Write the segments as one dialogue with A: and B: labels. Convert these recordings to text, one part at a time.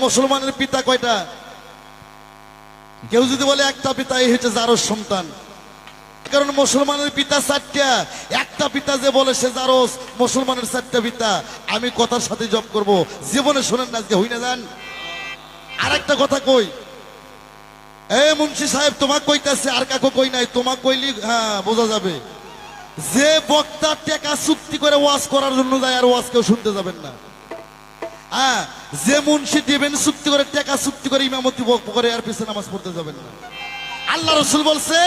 A: মুসলমানের পিতা কয়টা? কেউ যদি বলে একটা পিতা, এই হচ্ছে জারজ সন্তান। কারণ মুসলমানের পিতা চারটা, একটা পিতা যে বলে সে জারজ, মুসলমানের চারটা পিতা। আমি কথার সাথে জব করব, জীবনে শোনেন না, আজকে হই না যান। আর একটা কথা কই, এই মুন্সি সাহেব তোমাক কইতাছে, আর কাকু কই নাই, তোমাক কইলি হ্যাঁ বোঝা যাবে। যে বক্তা টাকা চুক্তি করে ওয়াজ করার জন্য যায়, আর ওয়াজ কেউ শুনতে যাবেন না। হ্যাঁ, যে মুন্সি দিবেন চুক্তি করে, টাকা চুক্তি করে ইমামতি করে, আর পিছনে নামাজ পড়তে যাবেন না। আল্লাহ রসুল বলছে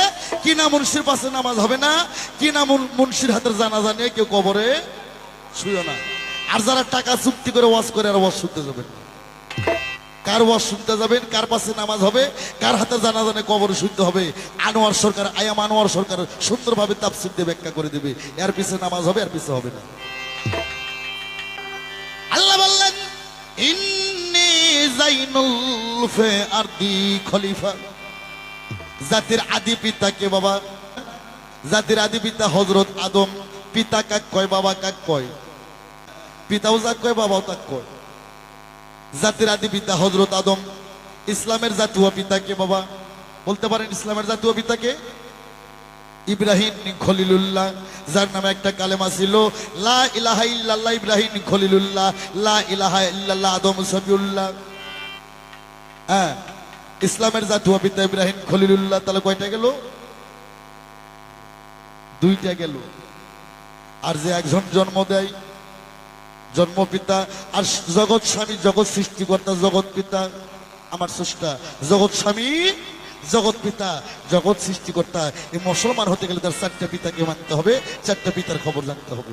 A: কিনা মুন্সির পাশে নামাজ হবে না, কিনা মুন্সির হাতের জানাজা নিয়ে কেউ কবরে শুইও না। আর যারা টাকা চুক্তি করে ওয়াজ করে, আর ওয়াজ শুনতে যাবেন না। কার ওয়াজ শুনতে যাবেন, কার পাশে নামাজ হবে, কার হাতে জানাজা নিয়ে কবরে শুনতে হবে, আনোয়ার সরকার, আয়াম আনোয়ার সরকার সুন্দরভাবে তাফসীর দিয়ে ব্যাখ্যা করে দিবে। এর পিছনে নামাজ হবে, এর পিছনে হবে না। আল্লাহ বললেন ইন্নী যাইনুল ফি আরদি খলিফা। জাতির আদি পিতা কে বাবা? জাতির আদি পিতা হযরত আদম। পিতা কাক কয়, বাবা কাক কয়? পিতাও যাক কয়, বাবাও তাক কয়। জাতির আদি পিতা হযরত আদম। ইসলামের জাতীয় পিতা কে বাবা? বলতে পারেন ইসলামের জাতীয় পিতা কে? ইব্রাহিম খলিলুল্লাহ, যার নামে একটা কালেমা ছিল লা ইলাহা ইল্লাল্লাহ। ইব্রাহিম খলিলুল্লাহ, লা ইলাহা ইল্লাল্লাহ আদম সফিউল্লাহ। হ্যাঁ, ইসলামের জাতীয় পিতা ইব্রাহিম খলিলুল্লাহ। তাহলে কয়টা গেল? দুইটা গেল। আর যে একজন জন্ম দেয়, জন্মপিতা, আর জগৎ স্বামী, জগৎ সৃষ্টিকর্তা, জগৎ পিতা, আমার স্রষ্টা, জগৎ স্বামী, জগৎ পিতা, জগৎ সৃষ্টিকর্তা। এই মুসলমান হতে গেলে তার চারটা পিতাকে মানতে হবে, চারটা পিতার খবর জানতে হবে।